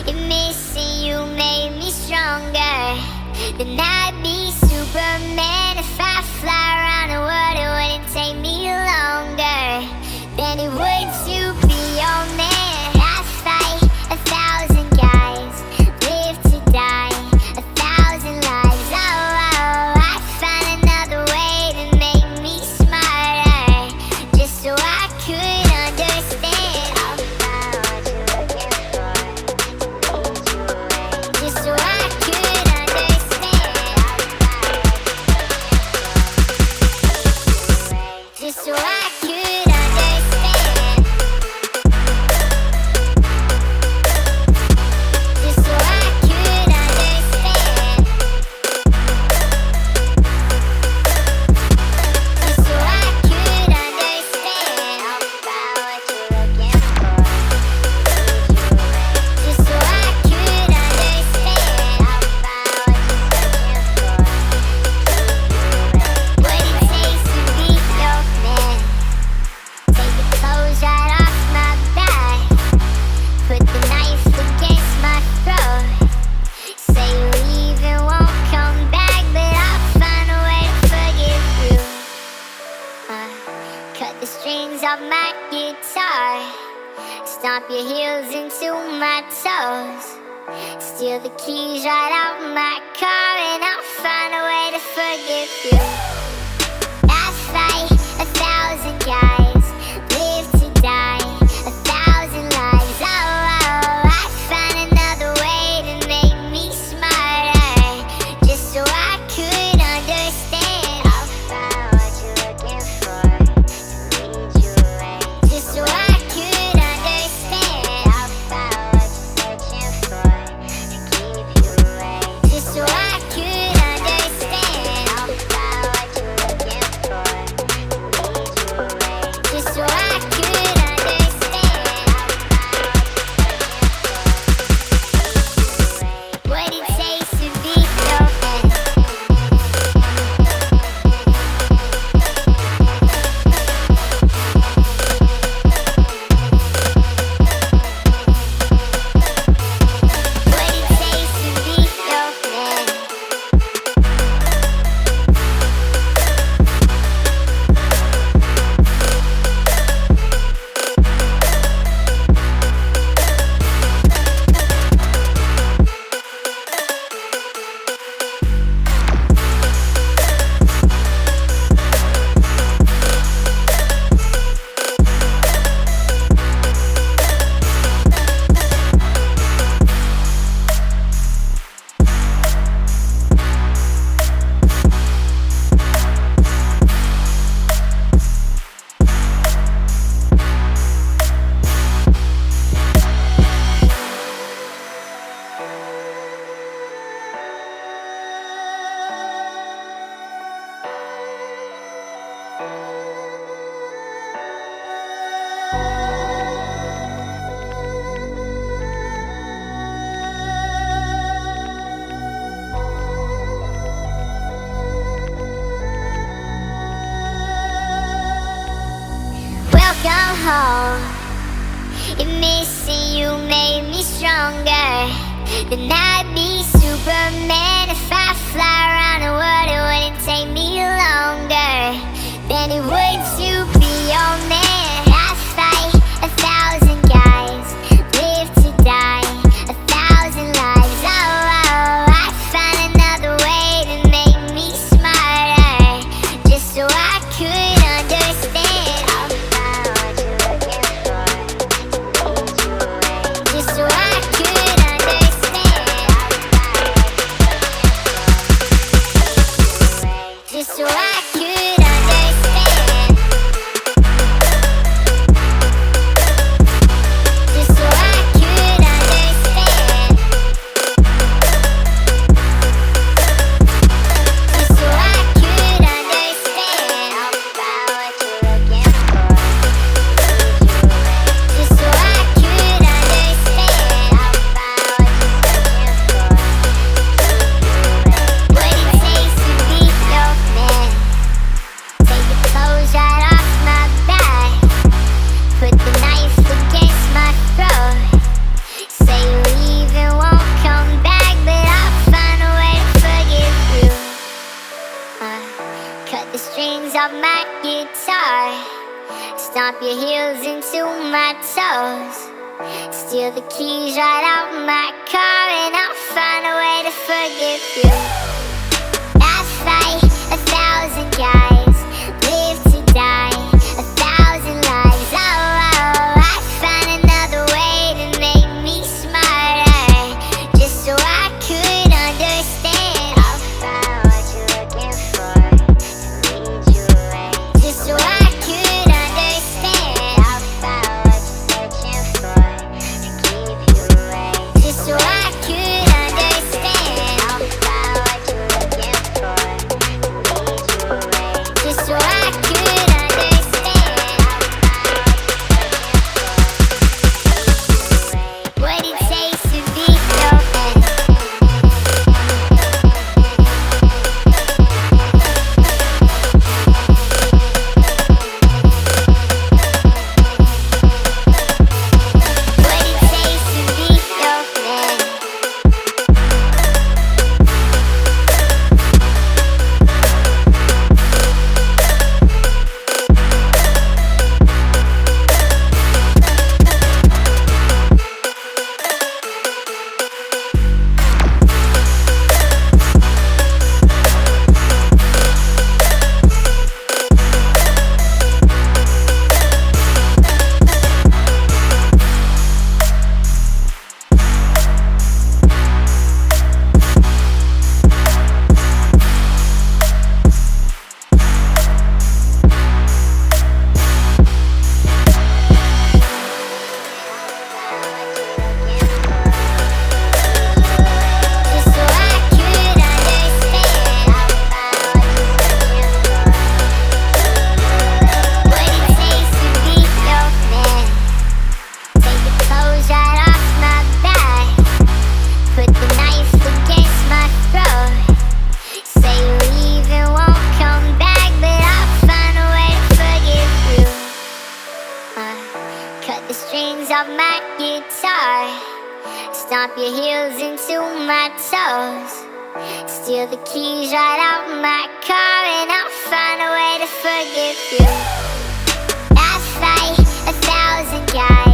And missing you made me stronger. Then I'd be Superman. If I fly around the world, it wouldn't take me longer than it would to be your man. I fight 1,000 guys, live to die 1,000 lives. Oh, I find another way to make me smarter, just so I could understand. I'll find what you're looking for, lead you away, just so I could understand. Just so I could understand. Just so I could understand. Just so I could understand. I'll find what you're looking for, lead you away. Just so I could understand. I'll find what you're looking for, lead you away. What it takes to be your man. Take the clothes right off my back, put the knife against my throat. Say you leave and won't come back, but I'll find a way to forgive you. Cut the strings off my guitar, stomp your heels into my toes, steal the keys right out my car, and I'll find a way to forgive you. I fight 1,000 guys, live to die 1,000 lives. Oh, I find another way to make me smarter, just so I could understand. I'll find what you're looking for, lead you away, just so I could understand. I'll find what you're searching for, to keep you away, just so I could understand. I'll find what you're looking for, lead you away, just so I could understand. What it takes to be your man. What it takes to be your man. Welcome home. And missing you made me stronger. Then I'd be Superman. If I fly around the world, it wouldn't take me longer than it would to be your man. I fight 1,000 guys, live to die 1,000 lives. Oh, I find another way to make me smarter, just so I could understand. I'll find what you're looking for, lead you away, just so I could understand. I'll find what you're looking for, lead you away, just so I could my toes. Steal the keys right out my car, and I'll find a way to forgive you. I fight 1,000 guys, live to die 1,000 lies. Oh, I find another way to make me smarter, just so I could understand. I'll find what you're looking for to lead you away, just so I could understand. I'll find what you're searching for to keep you away, just so I could understand. I'll find what you're looking for to lead you away, just so I could understand. What it takes to be your man. What it takes to be your man. Cut the strings of my guitar, stomp your heels into my toes. Steal the keys right out my car, and I'll find a way to forgive you. I fight 1,000 guys.